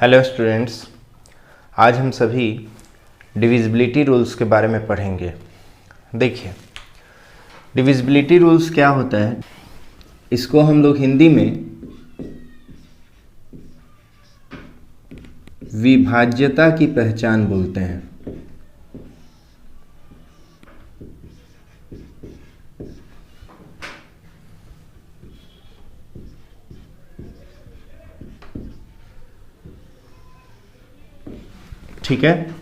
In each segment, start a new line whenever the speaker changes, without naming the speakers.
Hello students, आज हम सभी डिविजिबिलिटी रूल्स के बारे में पढ़ेंगे। देखिए, डिविजिबिलिटी रूल्स क्या होता है, इसको हम लोग हिंदी में विभाज्यता की पहचान बोलते हैं। ठीक है,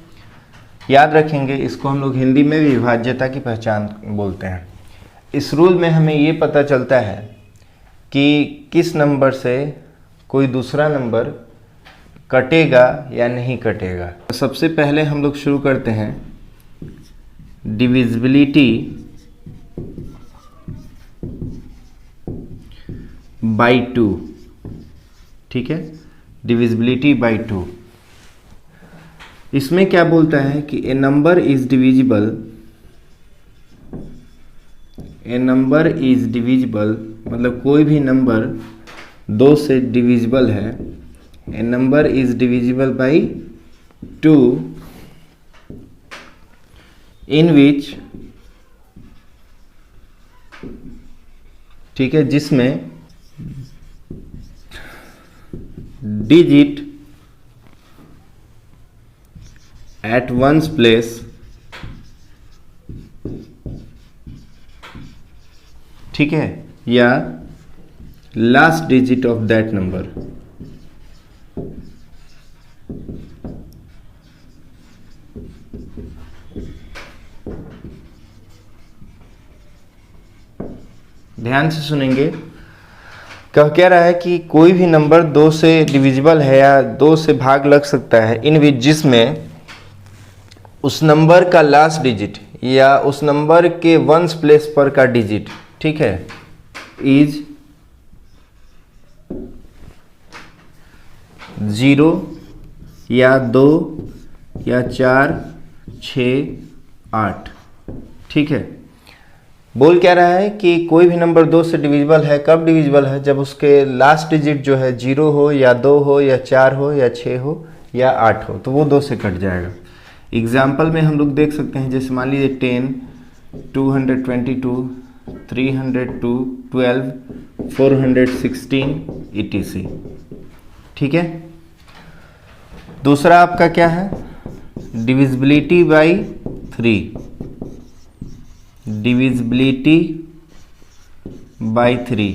याद रखेंगे, इसको हम लोग हिंदी में विभाज्यता की पहचान बोलते हैं। इस रूल में हमें ये पता चलता है कि किस नंबर से कोई दूसरा नंबर कटेगा या नहीं कटेगा। सबसे पहले हम लोग शुरू करते हैं डिविजिबिलिटी बाई 2। ठीक है, डिविजिबिलिटी बाई 2। इसमें क्या बोलता है कि ए नंबर इज डिविजिबल, मतलब कोई भी नंबर 2 से डिविजिबल है। A number is divisible by 2 इन विच, ठीक है, जिसमें डिजिट at one's place ठीक है, या last digit of that number. ध्यान से सुनेंगे, कह रहा है कि कोई भी नंबर 2 से डिविजिबल है या 2 से भाग लग सकता है इन विच जिसमें उस नंबर का लास्ट डिजिट या उस नंबर के वंस प्लेस पर का डिजिट, ठीक है, इज 0 या 2 या 4, 6, 8। ठीक है, बोल क्या रहा है कि कोई भी नंबर 2 से डिविजिबल है। कब डिविजिबल है? जब उसके लास्ट डिजिट जो है 0 हो या 2 हो या 4 हो या 6 हो या 8 हो, तो वो 2 से कट जाएगा। एग्जाम्पल में हम लोग देख सकते हैं, जैसे मान लीजिए 10, 222, 302, 12, 416 etc। ठीक है, दूसरा आपका क्या है? Divisibility by 3। डिविजिबिलिटी बाई 3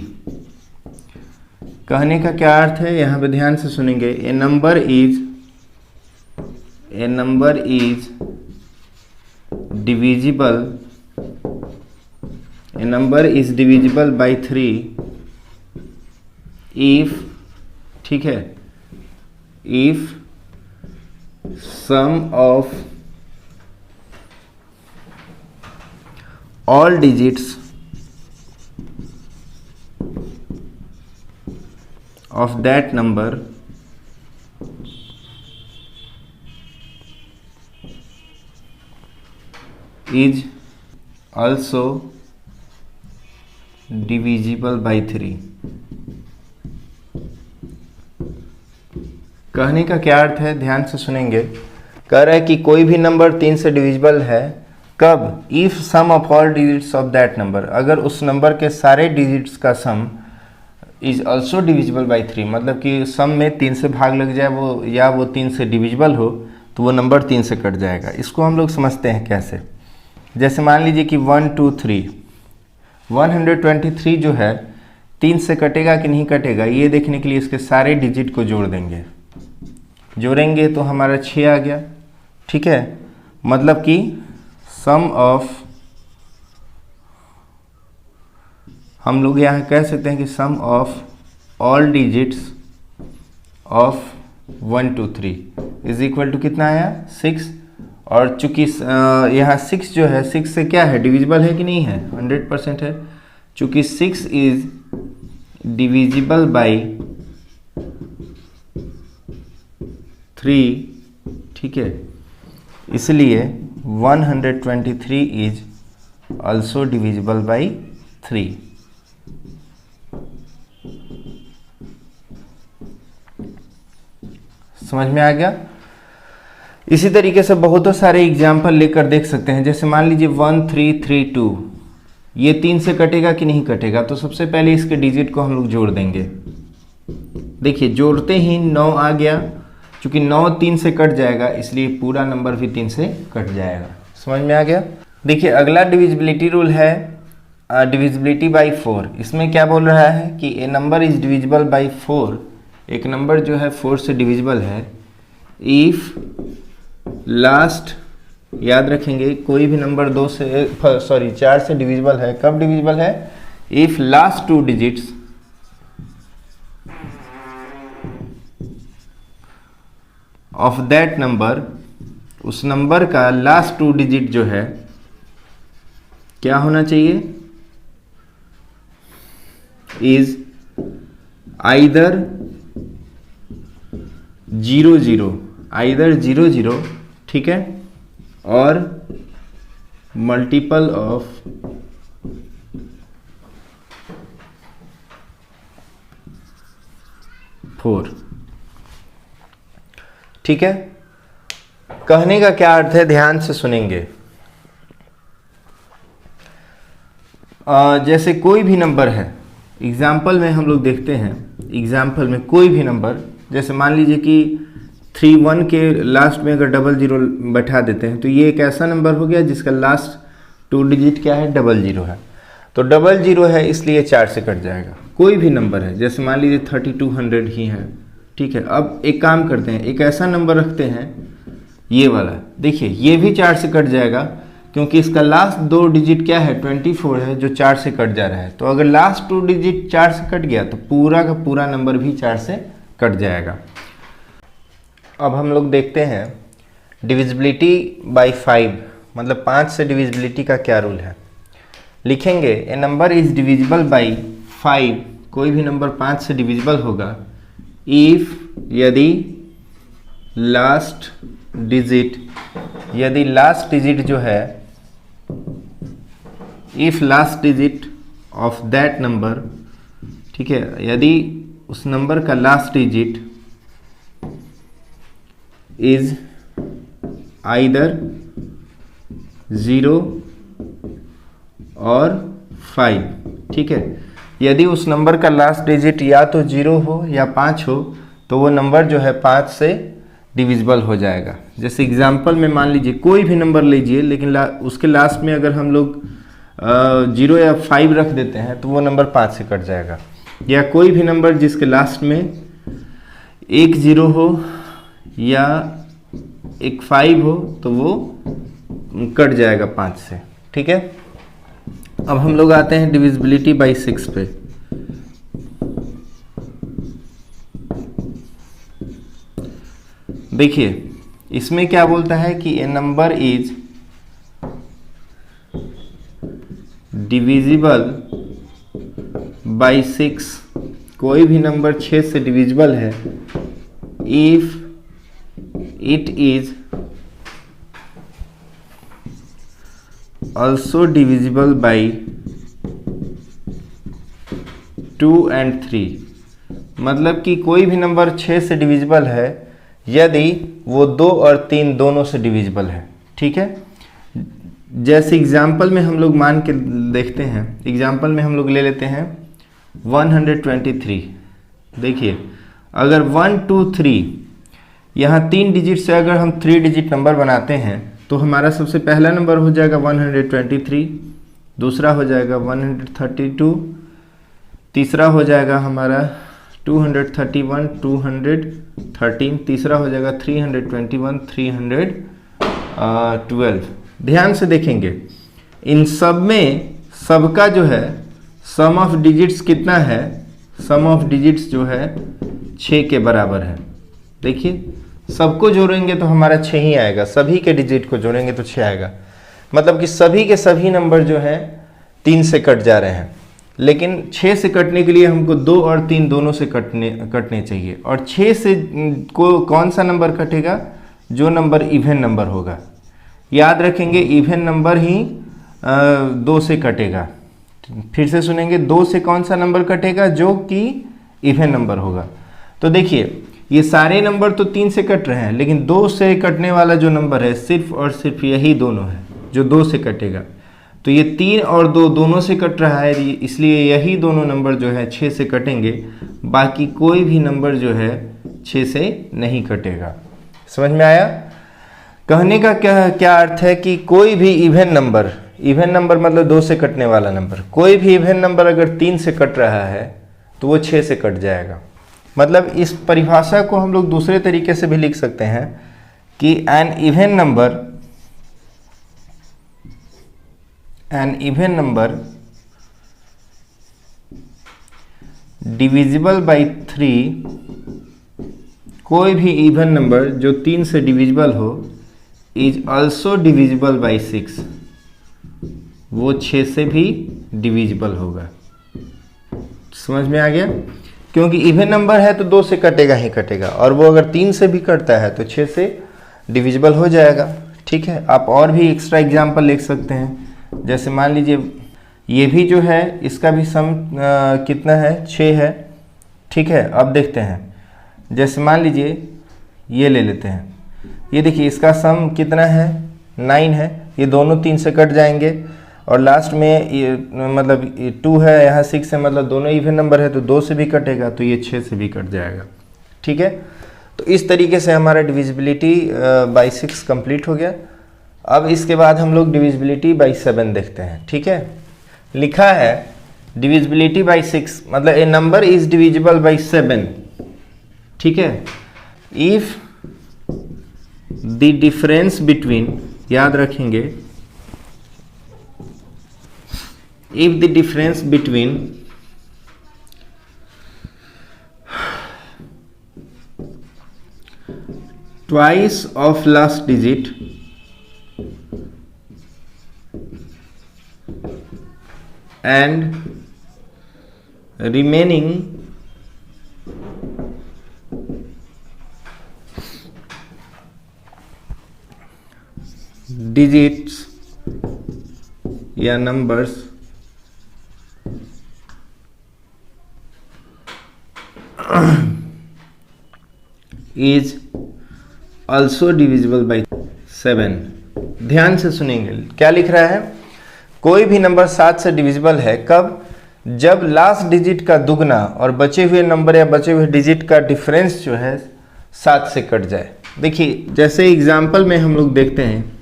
कहने का क्या अर्थ है, यहाँ पे ध्यान से सुनेंगे। ए number is divisible by 3 if, ठीक है, if sum of all digits of that number is also divisible by 3। कहने का क्या अर्थ है, ध्यान से सुनेंगे। कह रहा है कि कोई भी नंबर 3 से डिविजिबल है कब? If sum of all digits of that number, अगर उस नंबर के सारे डिजिट्स का sum is also divisible by 3, मतलब कि सम में 3 से भाग लग जाए वो, या वो 3 से डिविजिबल हो, तो वो नंबर 3 से कट जाएगा। इसको हम लोग समझते हैं कैसे। जैसे मान लीजिए कि 1 2 3, 123 जो है 3 से कटेगा कि नहीं कटेगा, ये देखने के लिए इसके सारे डिजिट को जोड़ देंगे। जोड़ेंगे तो हमारा 6 आ गया। ठीक है, मतलब कि सम ऑफ, हम लोग यहाँ कह सकते हैं कि sum of all digits of 1 2 3 is equal to कितना आया? 6। और चूंकि यहाँ 6 जो है, 6 से क्या है, डिविजिबल है कि नहीं है? 100% है। चूंकि 6 इज डिविजिबल बाई 3, ठीक है, इसलिए 123 इज ऑल्सो डिविजिबल बाई 3। समझ में आ गया। इसी तरीके से बहुतों सारे एग्जाम्पल लेकर देख सकते हैं। जैसे मान लीजिए 1332, ये 3 से कटेगा कि नहीं कटेगा, तो सबसे पहले इसके डिजिट को हम लोग जोड़ देंगे। देखिए जोड़ते ही 9 आ गया, चूंकि 9 3 से कट जाएगा इसलिए पूरा नंबर भी 3 से कट जाएगा। समझ में आ गया। देखिए अगला डिविजिबिलिटी रूल है डिविजिबिलिटी बाई 4। इसमें क्या बोल रहा है कि ए नंबर इज डिविजिबल बाई 4, एक नंबर जो है 4 से डिविजिबल है इफ लास्ट, याद रखेंगे कोई भी नंबर 4 से डिविजिबल है। कब डिविजिबल है? If last 2 digits of that number, उस नंबर का लास्ट 2 डिजिट जो है क्या होना चाहिए? इज आइदर 00, आइदर 00, ठीक है, और मल्टीपल ऑफ 4। ठीक है। कहने का क्या अर्थ है, ध्यान से सुनेंगे। जैसे कोई भी नंबर है, एग्जाम्पल में हम लोग देखते हैं, एग्जाम्पल में कोई भी नंबर, जैसे मान लीजिए कि 31 के लास्ट में अगर 00 बैठा देते हैं तो ये एक ऐसा नंबर हो गया जिसका लास्ट 2 डिजिट क्या है? 00 है। तो 00 है इसलिए 4 से कट जाएगा। कोई भी नंबर है, जैसे मान लीजिए 3200 ही है, ठीक है। अब एक काम करते हैं, एक ऐसा नंबर रखते हैं, ये वाला, देखिए ये भी 4 से कट जाएगा क्योंकि इसका लास्ट 2 डिजिट क्या है? 24 है, जो 4 से कट जा रहा है। तो अगर लास्ट 2 डिजिट 4 से कट गया तो पूरा का पूरा नंबर भी 4 से कट जाएगा। अब हम लोग देखते हैं डिविजिबिलिटी बाई 5, मतलब 5 से डिविजिबिलिटी का क्या रूल है। लिखेंगे ए नंबर इज डिविजिबल बाई 5, कोई भी नंबर 5 से डिविजिबल होगा इफ, यदि लास्ट डिजिट जो है, if last digit of that number, ठीक है, यदि उस नंबर का लास्ट डिजिट इज आइदर 0 और 5, ठीक है। यदि उस नंबर का लास्ट डिजिट या तो 0 हो या 5 हो तो वो नंबर जो है 5 से डिविजिबल हो जाएगा। जैसे एग्जाम्पल में मान लीजिए कोई भी नंबर लीजिए, लेकिन उसके लास्ट में अगर हम लोग 0 या 5 रख देते हैं तो वो नंबर 5 से कट जाएगा। या कोई भी नंबर जिसके लास्ट में एक 0 हो या एक 5 हो तो वो कट जाएगा 5 से, ठीक है। अब हम लोग आते हैं डिविजिबिलिटी बाई 6 पे। देखिए इसमें क्या बोलता है कि ए नंबर इज डिविजिबल बाई 6, कोई भी नंबर 6 से डिविजिबल है if it is also divisible by 2 and 3, मतलब कि कोई भी नंबर 6 से डिविजिबल है यदि वो 2 और 3 दोनों से डिविजिबल है, ठीक है। जैसे एग्जाम्पल में हम लोग मान के देखते हैं, एग्जाम्पल में हम लोग ले लेते हैं 123। देखिए अगर 1 2 3 यहाँ 3 डिजिट से अगर हम 3 डिजिट नंबर बनाते हैं तो हमारा सबसे पहला नंबर हो जाएगा 123, दूसरा हो जाएगा 132, तीसरा हो जाएगा हमारा 231, 213, तीसरा हो जाएगा 321, 312। ध्यान से देखेंगे इन सब में सबका जो है सम ऑफ डिजिट्स कितना है? सम ऑफ डिजिट्स जो है 6 के बराबर है। देखिए सबको जोड़ेंगे तो हमारा 6 ही आएगा, सभी के डिजिट को जोड़ेंगे तो 6 आएगा। मतलब कि सभी के सभी नंबर जो है 3 से कट जा रहे हैं, लेकिन 6 से कटने के लिए हमको 2 और 3 दोनों से कटने चाहिए। और 6 से कौन सा नंबर कटेगा? जो नंबर इवन नंबर होगा। याद रखेंगे इवन नंबर ही 2 से कटेगा। फिर से सुनेंगे, 2 से कौन सा नंबर कटेगा? जो कि इवन नंबर होगा। तो देखिए ये सारे नंबर तो 3 से कट रहे हैं, लेकिन 2 से कटने वाला जो नंबर है सिर्फ और सिर्फ यही दोनों है जो 2 से कटेगा। तो ये 3 और 2 दोनों से कट रहा है, इसलिए यही दोनों नंबर जो है 6 से कटेंगे, बाकी कोई भी नंबर जो है 6 से नहीं कटेगा। समझ में आया? कहने का क्या अर्थ है कि कोई भी इवन नंबर मतलब 2 से कटने वाला नंबर, कोई भी इवन नंबर अगर 3 से कट रहा है तो वो 6 से कट जाएगा। मतलब इस परिभाषा को हम लोग दूसरे तरीके से भी लिख सकते हैं कि an even number divisible by 3, कोई भी इवन नंबर जो 3 से डिविजिबल हो इज ऑल्सो डिविजिबल बाई 6, वो 6 से भी डिविजिबल होगा। समझ में आ गया? क्योंकि इवन नंबर है तो 2 से कटेगा ही कटेगा, और वो अगर 3 से भी कटता है तो 6 से डिविजिबल हो जाएगा। ठीक है, आप और भी एक्स्ट्रा एग्जाम्पल लिख सकते हैं। जैसे मान लीजिए ये भी जो है इसका भी सम कितना है, 6 है। ठीक है, अब देखते हैं। जैसे मान लीजिए ये ले लेते हैं, ये देखिए इसका सम कितना है, 9 है। ये दोनों 3 से कट जाएंगे, और लास्ट में ये मतलब 2 है, यहाँ 6 है, मतलब दोनों इवन नंबर है तो 2 से भी कटेगा, तो ये 6 से भी कट जाएगा। ठीक है, तो इस तरीके से हमारा डिविजिबिलिटी बाई 6 कंप्लीट हो गया। अब इसके बाद हम लोग डिविजिबिलिटी बाई 7 देखते हैं। ठीक है, लिखा है डिविजिबिलिटी बाई 6 मतलब ए नंबर इज डिविजिबल बाई 7। ठीक है, इफ द डिफरेंस बिटवीन, याद रखेंगे, if the difference between twice of last digit and remaining digits या numbers is also divisible by 7। ध्यान से सुनेंगे क्या लिख रहा है। कोई भी नंबर 7 से डिविजिबल है कब? जब लास्ट डिजिट का दुगना और बचे हुए नंबर या बचे हुए डिजिट का डिफरेंस जो है 7 से कट जाए। देखिए जैसे एग्जाम्पल में हम लोग देखते हैं,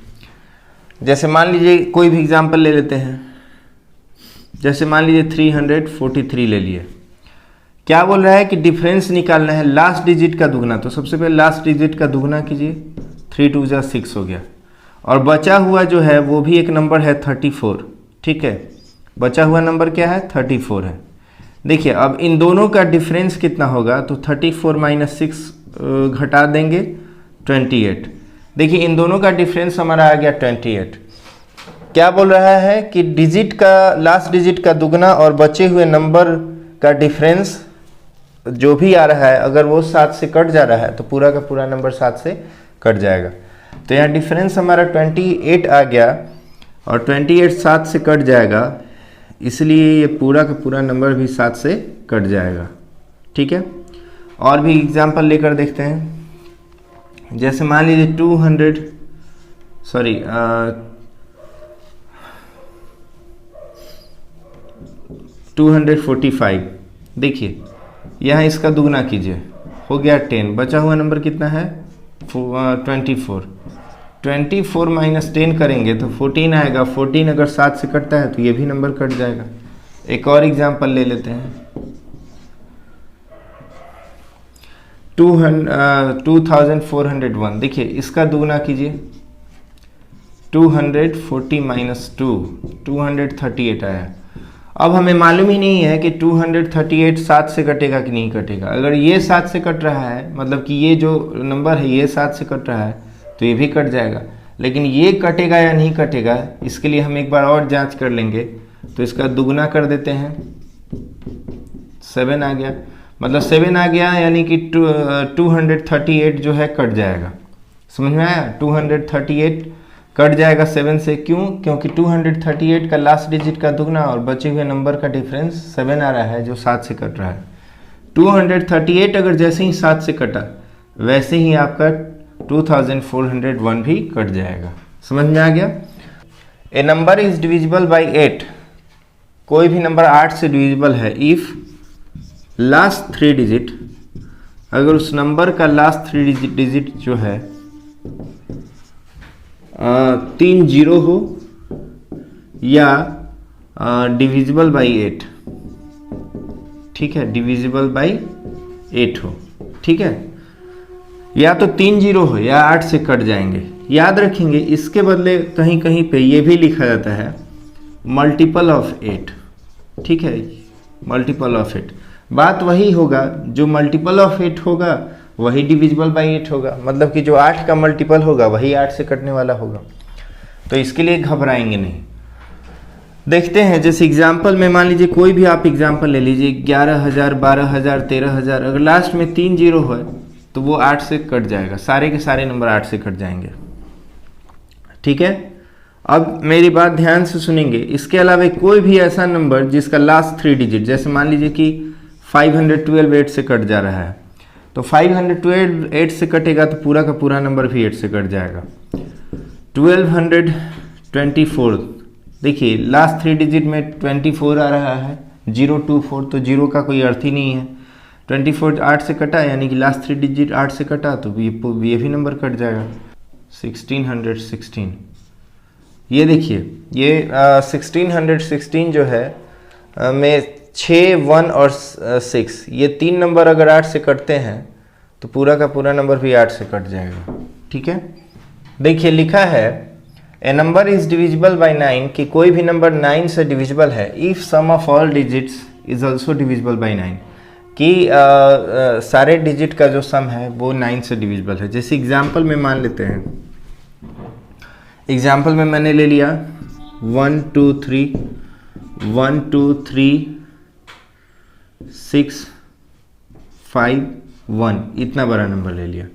जैसे मान लीजिए कोई भी एग्जाम्पल ले लेते हैं, जैसे मान लीजिए 343 ले लिए। क्या बोल रहा है कि डिफरेंस निकालना है लास्ट डिजिट का दुगना, तो सबसे पहले लास्ट डिजिट का दुगना कीजिए, 3 2 जा 6 हो गया, और बचा हुआ जो है वो भी एक नंबर है 34। ठीक है, बचा हुआ नंबर क्या है, 34 है। देखिए अब इन दोनों का डिफरेंस कितना होगा, तो 34 माइनस 6 घटा देंगे 28। देखिए इन दोनों का डिफरेंस हमारा आ गया 28। क्या बोल रहा है कि डिजिट का लास्ट डिजिट का दुगना और बचे हुए नंबर का डिफरेंस जो भी आ रहा है अगर वो 7 से कट जा रहा है तो पूरा का पूरा नंबर 7 से कट जाएगा। तो यहाँ डिफरेंस हमारा 28 आ गया, और 28 7 से कट जाएगा, इसलिए ये पूरा का पूरा नंबर भी 7 से कट जाएगा। ठीक है, और भी एग्जाम्पल लेकर देखते हैं। जैसे मान लीजिए 245। देखिए यहाँ इसका दुगना कीजिए, हो गया 10, बचा हुआ नंबर कितना है 24। 24 माइनस 10 करेंगे तो 14 आएगा। 14 अगर 7 से कटता है तो ये भी नंबर कट जाएगा। एक और एग्जांपल ले लेते हैं, 2401। देखिए इसका दुगना कीजिए, 240 माइनस 2 238 आया। अब हमें मालूम ही नहीं है कि 238 7 से कटेगा कि नहीं कटेगा। अगर ये 7 से कट रहा है, मतलब कि ये जो नंबर है ये 7 से कट रहा है, तो ये भी कट जाएगा। लेकिन ये कटेगा या नहीं कटेगा, इसके लिए हम एक बार और जांच कर लेंगे। तो इसका दुगना कर देते हैं, 7 आ गया, मतलब 7 आ गया, यानी कि 238 जो है कट जाएगा। समझ में आया? 238 कट जाएगा 7 से। क्यों? क्योंकि 238 का लास्ट डिजिट का दुगना और बचे हुए नंबर का डिफरेंस 7 आ रहा है जो 7 से कट रहा है। 238 अगर जैसे ही 7 से कटा वैसे ही आपका 2401 भी कट जाएगा। समझ में आ गया? ए नंबर इज डिविजिबल बाई 8, कोई भी नंबर 8 से डिविजिबल है इफ लास्ट 3 डिजिट, अगर उस नंबर का लास्ट 3 डिजिट जो है 3 जीरो हो या डिविजिबल बाई 8, ठीक है, डिविजिबल बाई 8 हो, ठीक है, या तो 3 जीरो हो या 8 से कट जाएंगे। याद रखेंगे इसके बदले कहीं कहीं पे ये भी लिखा जाता है मल्टीपल ऑफ 8, ठीक है, मल्टीपल ऑफ 8। बात वही होगा, जो मल्टीपल ऑफ 8 होगा वही डिविजिबल बाई 8 होगा, मतलब कि जो 8 का मल्टीपल होगा वही 8 से कटने वाला होगा, तो इसके लिए घबराएंगे नहीं। देखते हैं, जैसे एग्जाम्पल में मान लीजिए कोई भी आप एग्जाम्पल ले लीजिए, 11,000, 12,000, 13,000, अगर लास्ट में 3 जीरो है तो वो 8 से कट जाएगा, सारे के सारे नंबर 8 से कट जाएंगे, ठीक है। अब मेरी बात ध्यान से सुनेंगे, इसके अलावा कोई भी ऐसा नंबर जिसका लास्ट 3 डिजिट, जैसे मान लीजिए कि 512 8 से कट जा रहा है, तो 512 8 से कटेगा तो पूरा का पूरा नंबर भी 8 से कट जाएगा। 1224, देखिए लास्ट 3 डिजिट में 24 आ रहा है, 024, तो 0 का कोई अर्थ ही नहीं है। 24 8 से कटा, यानी कि लास्ट 3 डिजिट 8 से कटा तो ये भी नंबर कट जाएगा। 1616, ये देखिए ये 1616 जो है में 6, 1 और 6, ये 3 नंबर अगर 8 से कटते हैं तो पूरा का पूरा नंबर भी 8 से कट जाएगा, ठीक है। देखिए लिखा है a number is divisible by 9, कि कोई भी नंबर 9 से डिविजिबल है if sum of all digits is also divisible by 9, कि सारे डिजिट का जो सम है वो 9 से डिविजिबल है। जैसे एग्जाम्पल में मान लेते हैं, एग्जाम्पल में मैंने ले लिया 1 2 3 1 2 3 6 5 1, इतना बड़ा नंबर ले लिया।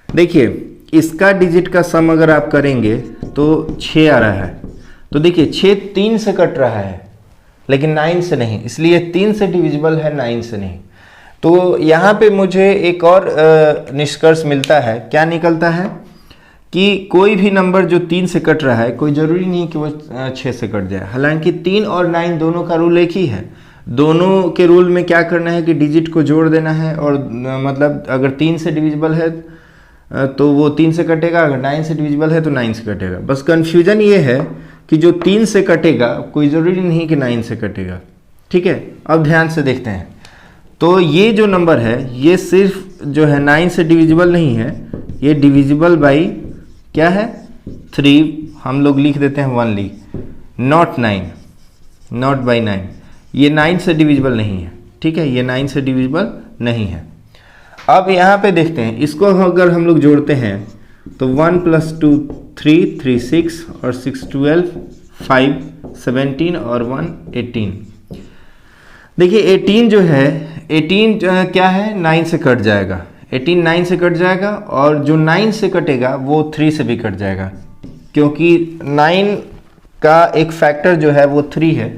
देखिए इसका डिजिट का सम अगर आप करेंगे तो 6 आ रहा है, तो देखिए 6 3 से कट रहा है लेकिन 9 से नहीं, इसलिए 3 से डिविजिबल है, 9 से नहीं। तो यहाँ पे मुझे एक और निष्कर्ष मिलता है, क्या निकलता है कि कोई भी नंबर जो 3 से कट रहा है, कोई ज़रूरी नहीं कि वो 6 से कट जाए। हालांकि 3 और 9 दोनों का रूल एक ही है, दोनों के रूल में क्या करना है कि डिजिट को जोड़ देना है, और मतलब अगर 3 से डिविजिबल है तो वो 3 से कटेगा, अगर 9 से डिविजिबल है तो 9 से कटेगा। बस कन्फ्यूजन ये है कि जो 3 से कटेगा कोई ज़रूरी नहीं कि 9 से कटेगा, ठीक है। अब ध्यान से देखते हैं, तो ये जो नंबर है ये सिर्फ जो है 9 से डिविजिबल नहीं है, ये डिविजिबल बाई क्या है 3, हम लोग लिख देते हैं 1 ली, नॉट 9, नॉट बाई 9, ये 9 से डिविजिबल नहीं है, ठीक है, ये 9 से डिविजिबल नहीं है। अब यहाँ पे देखते हैं, इसको अगर हम लोग जोड़ते हैं तो 1 + 2 3 3 6 और 6 12 5 17 और 1 18। देखिए 18 जो है 18 क्या है 9 से कट जाएगा, 18 9 से कट जाएगा, और जो 9 से कटेगा वो 3 से भी कट जाएगा, क्योंकि 9 का एक फैक्टर जो है वो 3 है,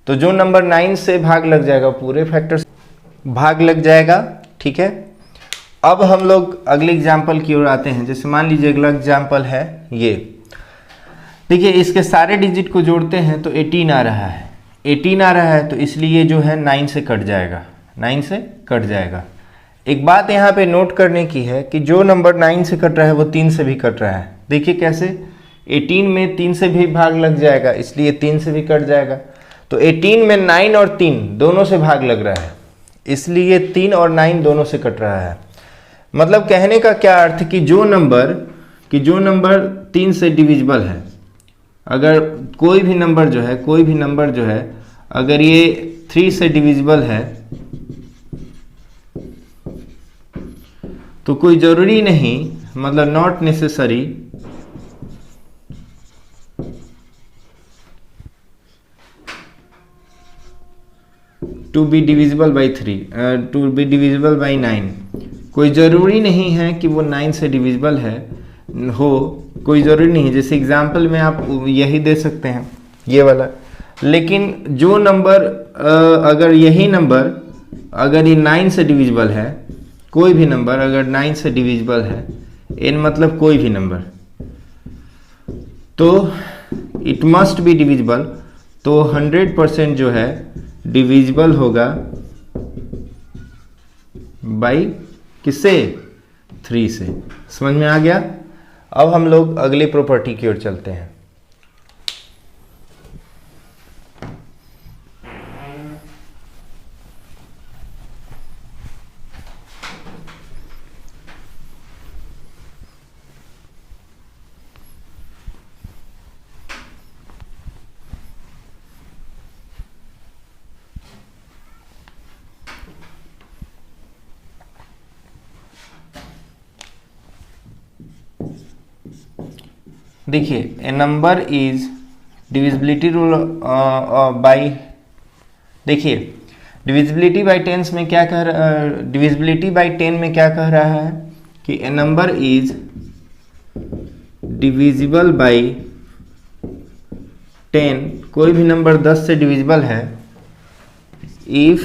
तो जो नंबर 9 से भाग लग जाएगा पूरे फैक्टर से भाग लग जाएगा, ठीक है। अब हम लोग अगले एग्जाम्पल की ओर आते हैं। जैसे मान लीजिए अगला एग्जाम्पल है ये, देखिए इसके सारे डिजिट को जोड़ते हैं तो 18 आ रहा है, 18 आ रहा है, तो इसलिए जो है 9 से कट जाएगा, 9 से कट जाएगा। एक बात यहाँ पे नोट करने की है कि जो नंबर 9 से कट रहा है वो 3 से भी कट रहा है। देखिए कैसे, 18 में 3 से भी भाग लग जाएगा, इसलिए 3 से भी कट जाएगा। तो 18 में 9 और 3 दोनों से भाग लग रहा है, इसलिए 3 और 9 दोनों से कट रहा है। मतलब कहने का क्या अर्थ कि जो नंबर 3 से डिविजिबल है, अगर कोई भी नंबर जो है अगर ये 3 से डिविजिबल है तो कोई ज़रूरी नहीं, मतलब not necessary to be divisible by 3, to be divisible by 9। कोई ज़रूरी नहीं है कि वो 9 से डिविजिबल हो, कोई ज़रूरी नहीं। जैसे एग्जाम्पल में आप यही दे सकते हैं ये वाला, लेकिन जो नंबर अगर यही नंबर अगर ये 9 से डिविजिबल है, कोई भी नंबर अगर 9 से डिविजिबल है, n मतलब कोई भी नंबर, तो इट मस्ट बी डिविजिबल, तो 100% जो है डिविजिबल होगा बाई किससे? 3 से। समझ में आ गया? अब हम लोग अगली प्रॉपर्टी की ओर चलते हैं। देखिए, a number is divisibility rule by, देखिए डिविजिबिलिटी बाई 10 में क्या कह रहा, डिविजिबिलिटी बाई 10 में क्या कह रहा है कि ए नंबर इज डिविजिबल बाई 10, कोई भी नंबर 10 से डिविजिबल है if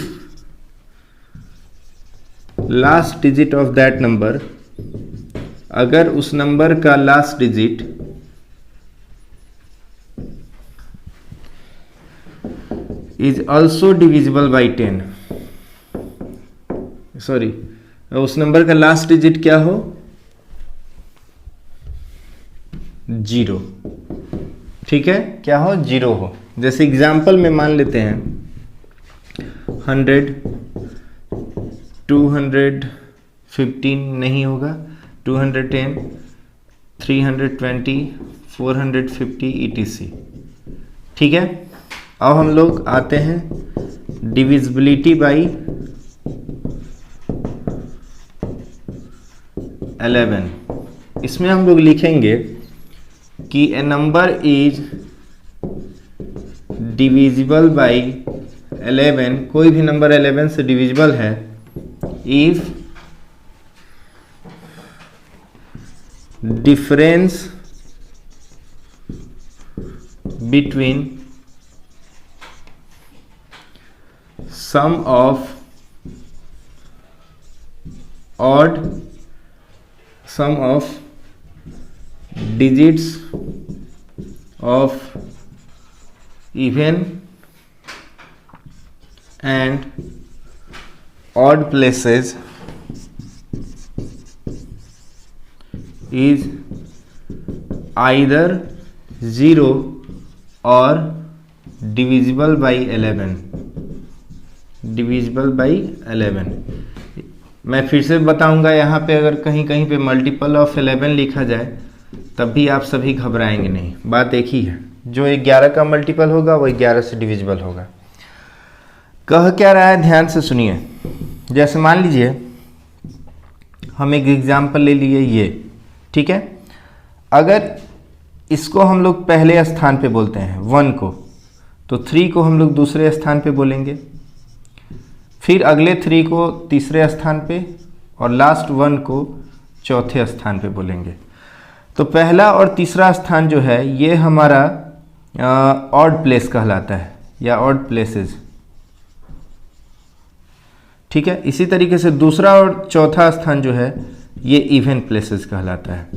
last digit of that number, अगर उस नंबर का last digit is also divisible by 10, sorry उस नंबर का लास्ट डिजिट क्या हो? 0। ठीक है, क्या हो? 0 हो। जैसे एग्जाम्पल में मान लेते हैं 100, 215 नहीं होगा, 210, 320, 450 etc। ठीक है, अब हम लोग आते हैं डिविजिबिलिटी बाई 11। इसमें हम लोग लिखेंगे कि ए नंबर इज डिविजिबल बाई 11, कोई भी नंबर 11 से डिविजिबल है if difference between sum of digits of even and odd places is either 0 or divisible by 11, divisible by 11। मैं फिर से बताऊंगा, यहाँ पे अगर कहीं कहीं पे मल्टीपल ऑफ 11 लिखा जाए तब भी आप सभी घबराएंगे नहीं, बात एक ही है, जो 11 का मल्टीपल होगा वो 11 से डिविजिबल होगा। कह क्या रहा है, ध्यान से सुनिए। जैसे मान लीजिए हम एक एग्जाम्पल ले लिए ये, ठीक है, अगर इसको हम लोग पहले स्थान पे बोलते हैं 1 को, तो 3 को हम लोग दूसरे स्थान पे बोलेंगे, फिर अगले 3 को तीसरे स्थान पे और लास्ट 1 को चौथे स्थान पे बोलेंगे। तो पहला और तीसरा स्थान जो है ये हमारा ऑड प्लेस कहलाता है या ऑड प्लेसेस। ठीक है, इसी तरीके से दूसरा और चौथा स्थान जो है ये इवन प्लेसेस कहलाता है।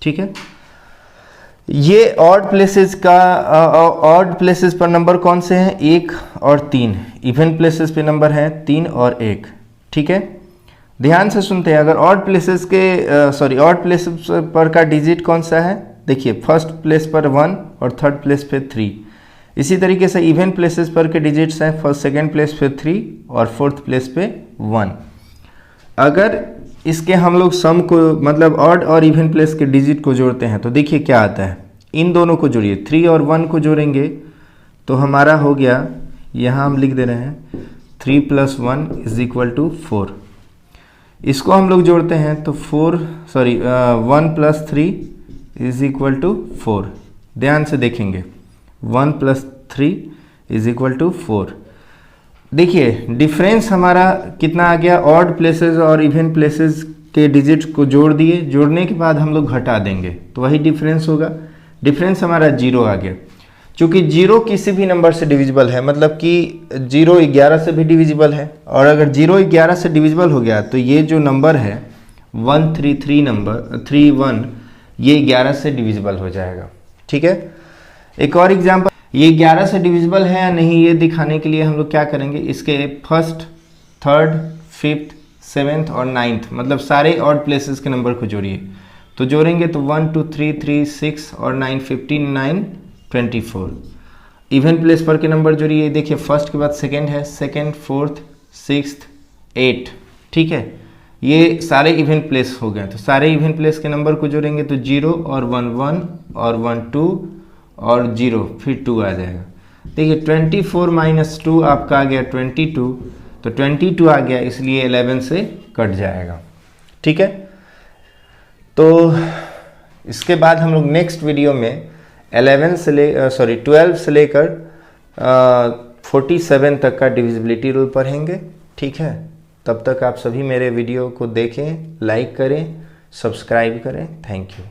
ठीक है, ये ऑड प्लेसेस का ऑड प्लेसेस पर नंबर कौन से हैं? 1 और 3। इवन प्लेसेस पे नंबर हैं 3 और 1। ठीक है, ध्यान से सुनते हैं। अगर ऑड प्लेसेस के ऑड प्लेसेस पर का डिजिट कौन सा है? देखिए, फर्स्ट प्लेस पर 1 और थर्ड प्लेस पे 3। इसी तरीके से इवन प्लेसेस पर के डिजिट्स हैं फर्स्ट सेकेंड प्लेस पे 3 और फोर्थ प्लेस पे 1। अगर इसके हम लोग सम को मतलब ऑड और इवन प्लेस के डिजिट को जोड़ते हैं तो देखिए क्या आता है। इन दोनों को जोड़िए, 3 और 1 को जोड़ेंगे तो हमारा हो गया, यहाँ हम लिख दे रहे हैं 3 + 1 = 4। इसको हम लोग जोड़ते हैं तो 1 + 3 = 4। ध्यान से देखेंगे, 1 + 3 = 4। देखिए डिफरेंस हमारा कितना आ गया? ऑड प्लेसेस और इवन प्लेसेस के डिजिट्स को जोड़ दिए, जोड़ने के बाद हम लोग घटा देंगे तो वही डिफरेंस होगा। डिफरेंस हमारा 0 आ गया। चूंकि 0 किसी भी नंबर से डिविजिबल है, मतलब कि 0 11 से भी डिविजिबल है, और अगर 0 11 से डिविजिबल हो गया तो ये जो नंबर है 133 नंबर 31, ये 11 से डिविजिबल हो जाएगा। ठीक है, एक और एग्जांपल, ये 11 से डिविजिबल है या नहीं ये दिखाने के लिए हम लोग क्या करेंगे, इसके फर्स्ट, थर्ड, फिफ्थ, सेवेंथ और नाइन्थ, मतलब सारे ऑड प्लेसेस के नंबर को जोड़िए। तो जोड़ेंगे तो 1 2 3 3 6 और 9 15 9 24। इवन प्लेस पर के नंबर जोड़िए, देखिए फर्स्ट के बाद सेकेंड है, सेकेंड, फोर्थ, सिक्स्थ, 8। ठीक है, ये सारे इवन प्लेस हो गए। तो सारे इवन प्लेस के नंबर को जोड़ेंगे तो 0 और 1 1 और 1 2 और 0 फिर 2 आ जाएगा। देखिए 24 माइनस 2 आपका आ गया 22, तो 22 आ गया, इसलिए 11 से कट जाएगा। ठीक है, तो इसके बाद हम लोग नेक्स्ट वीडियो में 12 से लेकर 47 तक का डिविजिबिलिटी रूल पढ़ेंगे। ठीक है, तब तक आप सभी मेरे वीडियो को देखें, लाइक करें, सब्सक्राइब करें। Thank you.